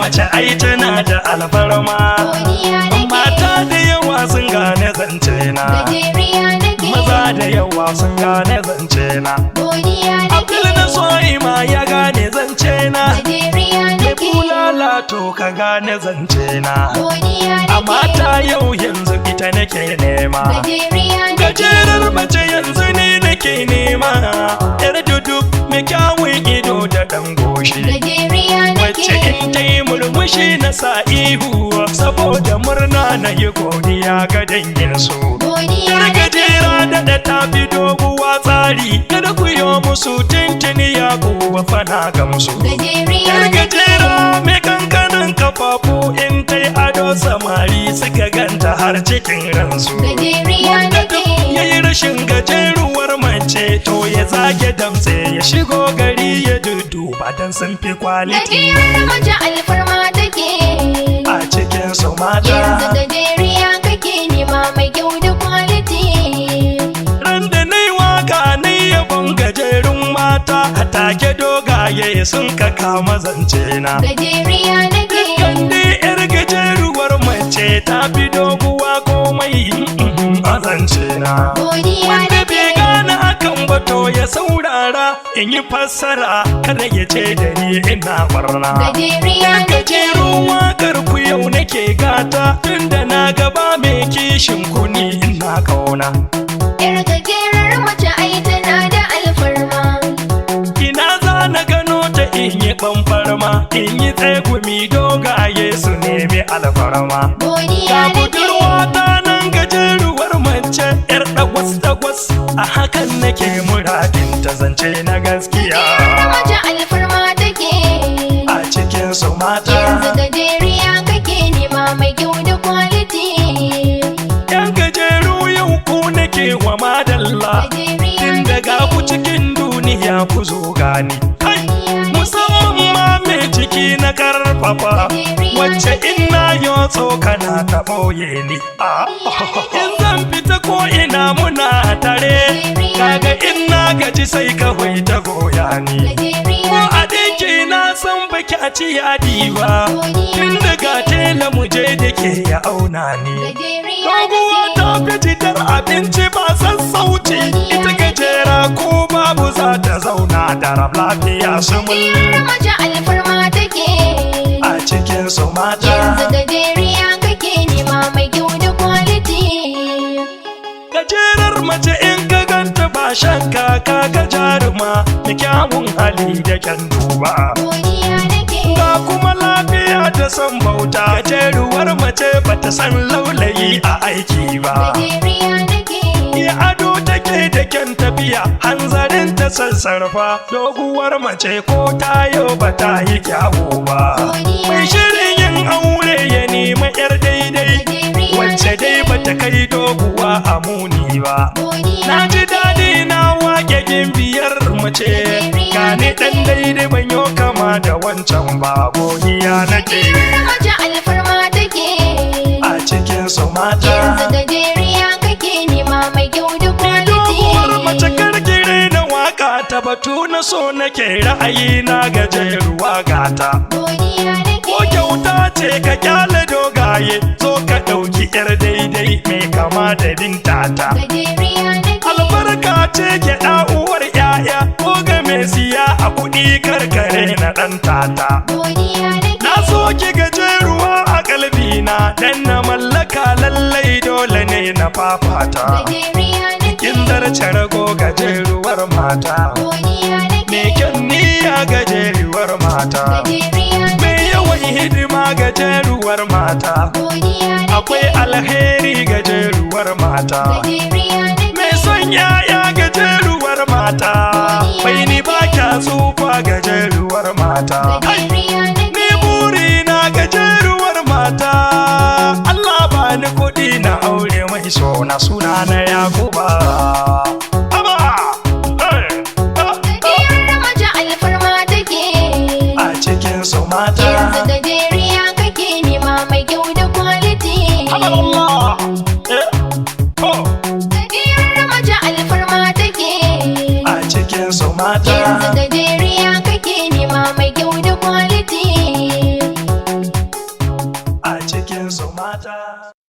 mace ai tana da alfarma. Mata da yawa sun gane zance na, maza da yawa sun gane zance na. Abdul da Soyima ya gane zance na, mai bulala to ka gane zance na. A mata yau yanzu ita nake nema, gajerar mace yanzu ne nake nema. Yar dudu mai kyawun ido da ɗan goshi, wacce in ta yi murmushi na sa ihu, saboda murna na yi godiya ga danginsu. Yar gajera da ta fi doguwa tsari, kada ku yi musu tintini ya kuwa fana gamsu. Yar gajera mai kankanin kafafu, in ta yi ado samari suka ganta har cikin ransu. Wanda duk ya yi rashin gajeruwar mace, to ya zage damtse ya shigo gari ya dudduba don sun fi kwaliti. Gajerar mace alfarma take a cikin su mata, yanzu gajeriya kake nema mai kyau da kwaliti. ran da na yi waka na yabon gajerun mata, a take dogaye sun kama zance na. Gajeriya nake Kande yar gajeruwar mace ta fi doguwa komai a zance na. godiya Wanda bai nake gane hakan ba to ya saurara in yi fassara, kada ya ce da ni ina barna. Gajeriya nake Gajerun wakar ku yau nake gata, tunda na gaba mai kishin kuni ina kauna. yar gajerar mace ai tana da alfarma. Ina za na gano ta in yi ɓanfarma, in yi tsegumi dogaye su nemi alfarma. Godiya Ga nake budurwa ta nan gajeruwar mace, yar dagwas-dagwas, a hakan nake muradin ta zance na gaskiya. gajerar mace alfarma take A cikin su yanzu mata, gajeriya kake nema mai kyau da kwaliti. yan gajeru yau ku nake wa madalla, Gajeriya tun daga ku cikin duniya ku zo gani. Musamman ma mai ciki na karfafa, wacce in na yo tsokana ta ɓoye ni. In zan fita ko ina muna tare, kaga in na gaji sai kawai ta goya ni. Ko a ɗinki na san baki a ci yadi ba, tun daga tela muje da ke ya auna ni. Doguwa ta fi jitar abinci ba sassauci, ita gajera ko babu za ta zauna da rab lafiya sumul. Gajiyar mace alfarma take A cikin su yanzu mata, gajeriya kake nema mai kyau da kwaliti. gajerar mace in ka ganta ba shakka, kaga jaruma da kyawun hali da kyan duba. Godiya nake Ga kuma lafiya da san bauta, gajeruwar mace bata san laulayi a aiki ba. Gajeriya nake Ya ado take da kyan tafiya, hanzarin ta sassarfa, doguwar mace ko tayo ba ta yi kyawu ba. Mai shirin yin aure ya nemi yar daidai, wacce dai bata kai doguwa a muni ba. Na ji daɗi na wake gimbiyar mace, gane ɗan daidai ban yo kama da wancan ba. Godiya nake Gajiyar mace alfarma take a cikin su yanzu mata. gajeriya kake nema mai kyau da Doguwar mace kwaliti. karkire na waka ta batu na so nake ra'ayi na gajeruwa gata. Godiya nake Ko kyauta ce ka kyale dogaye, zo ka ɗauki yar daidai mai kama da bintata. Gajeriya nake Albarka ce gyaɗa uwar 'ya'ya, ko ga mai siya a kuɗi karkare na ɗan tata. godiya nake Na so ki gajeruwa a kalbina, dan na mallaka lallai dole ne na fafata. Gajeriya nake Kin darce rago gajeruwar mata, godiya nake me kyan niyya gajeruwar mata, Gajeriya me yawan hidima gajeruwar mata, godiya nake akwai alheri gajeruwar mata, Gajeriya nake me son yaya gajeruwar mata, bai ni ba kya tsufa gajeruwar mata. Gajeriya nake Ni burina gajeruwar mata, Allah ba ni kuɗi na aure mai sona, suna na Yakuba. Aba! Hey! Gajiyar mace alfarma take A cikin su yanzu mata, gajeriya kake nema mai kyau da kwaliti. Allah! Oh! Gajiyar mace alfarma take A cikin su yanzu mata, gajeriya kake nema mai kyau da kwaliti. mata.